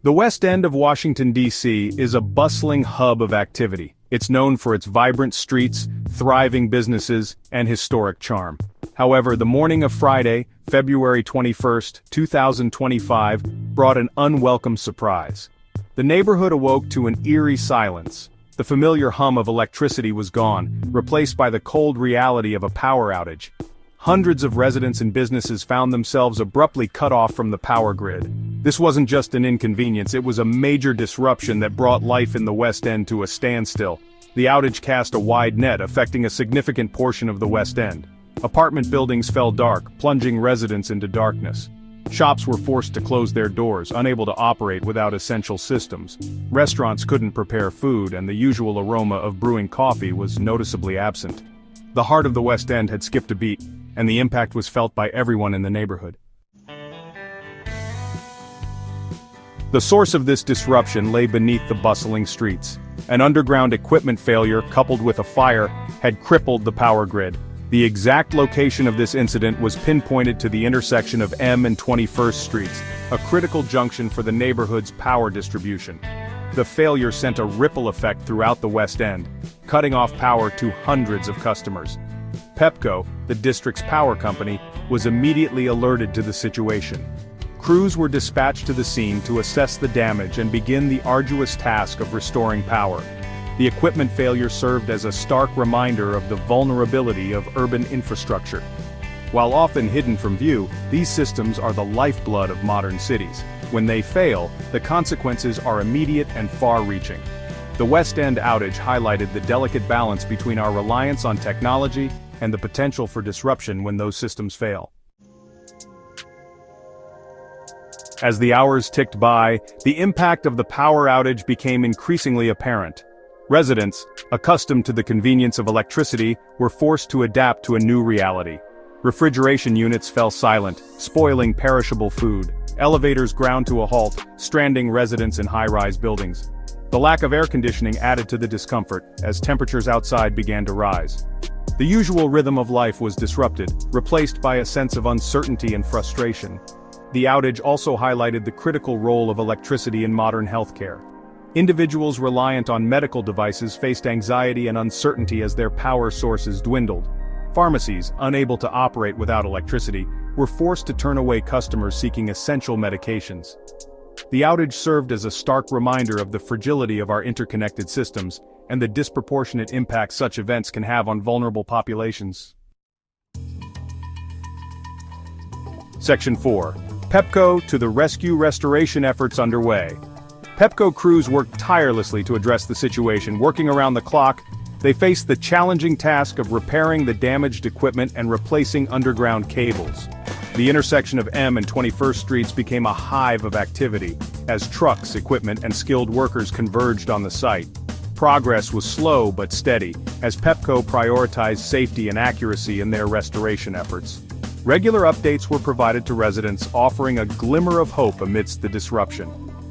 The West End of Washington, D.C. is a bustling hub of activity. It's known for its vibrant streets, thriving businesses, and historic charm. However, the morning of Friday, February 21, 2025, brought an unwelcome surprise. The neighborhood awoke to an eerie silence. The familiar hum of electricity was gone, replaced by the cold reality of a power outage. Hundreds of residents and businesses found themselves abruptly cut off from the power grid. This wasn't just an inconvenience, it was a major disruption that brought life in the West End to a standstill. The outage cast a wide net, affecting a significant portion of the West End. Apartment buildings fell dark, plunging residents into darkness. Shops were forced to close their doors, unable to operate without essential systems. Restaurants couldn't prepare food, and the usual aroma of brewing coffee was noticeably absent. The heart of the West End had skipped a beat, and the impact was felt by everyone in the neighborhood. The source of this disruption lay beneath the bustling streets. An underground equipment failure, coupled with a fire, had crippled the power grid. The exact location of this incident was pinpointed to the intersection of M and 21st Streets, a critical junction for the neighborhood's power distribution. The failure sent a ripple effect throughout the West End, cutting off power to hundreds of customers. Pepco, the district's power company, was immediately alerted to the situation. Crews were dispatched to the scene to assess the damage and begin the arduous task of restoring power. The equipment failure served as a stark reminder of the vulnerability of urban infrastructure. While often hidden from view, these systems are the lifeblood of modern cities. When they fail, the consequences are immediate and far-reaching. The West End outage highlighted the delicate balance between our reliance on technology and the potential for disruption when those systems fail. As the hours ticked by, the impact of the power outage became increasingly apparent. Residents, accustomed to the convenience of electricity, were forced to adapt to a new reality. Refrigeration units fell silent, spoiling perishable food. Elevators ground to a halt, stranding residents in high-rise buildings. The lack of air conditioning added to the discomfort, as temperatures outside began to rise. The usual rhythm of life was disrupted, replaced by a sense of uncertainty and frustration. The outage also highlighted the critical role of electricity in modern healthcare. Individuals reliant on medical devices faced anxiety and uncertainty as their power sources dwindled. Pharmacies, unable to operate without electricity, were forced to turn away customers seeking essential medications. The outage served as a stark reminder of the fragility of our interconnected systems and the disproportionate impact such events can have on vulnerable populations. Section 4. Pepco to the rescue restoration efforts underway. Pepco crews worked tirelessly to address the situation. Working around the clock, they faced the challenging task of repairing the damaged equipment and replacing underground cables. The intersection of M and 21st Streets became a hive of activity, as trucks, equipment, and skilled workers converged on the site. Progress was slow but steady, as Pepco prioritized safety and accuracy in their restoration efforts. Regular updates were provided to residents, offering a glimmer of hope amidst the disruption.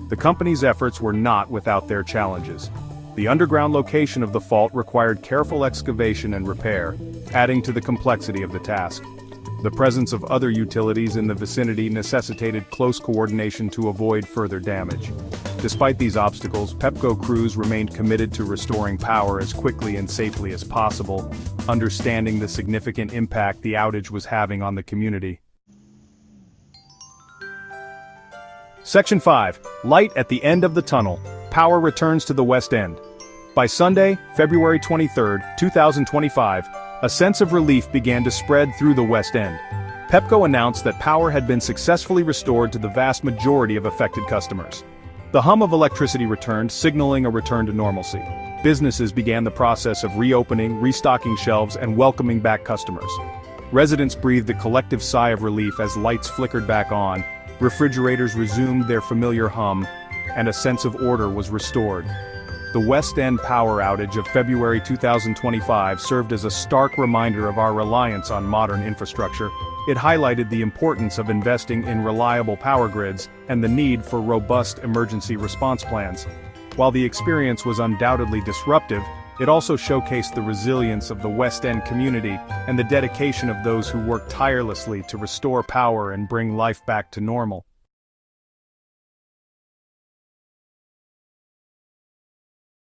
The company's efforts were not without their challenges. The underground location of the fault required careful excavation and repair, adding to the complexity of the task. The presence of other utilities in the vicinity necessitated close coordination to avoid further damage. Despite these obstacles, Pepco crews remained committed to restoring power as quickly and safely as possible, understanding the significant impact the outage was having on the community. Section 5. Light at the end of the tunnel. Power returns to the West End. By Sunday, February 23, 2025, a sense of relief began to spread through the West End. Pepco announced that power had been successfully restored to the vast majority of affected customers. The hum of electricity returned, signaling a return to normalcy. Businesses began the process of reopening, restocking shelves, and welcoming back customers. Residents breathed a collective sigh of relief as lights flickered back on, refrigerators resumed their familiar hum, and a sense of order was restored. The West End power outage of February 2025 served as a stark reminder of our reliance on modern infrastructure. It highlighted the importance of investing in reliable power grids and the need for robust emergency response plans. While the experience was undoubtedly disruptive, it also showcased the resilience of the West End community and the dedication of those who worked tirelessly to restore power and bring life back to normal.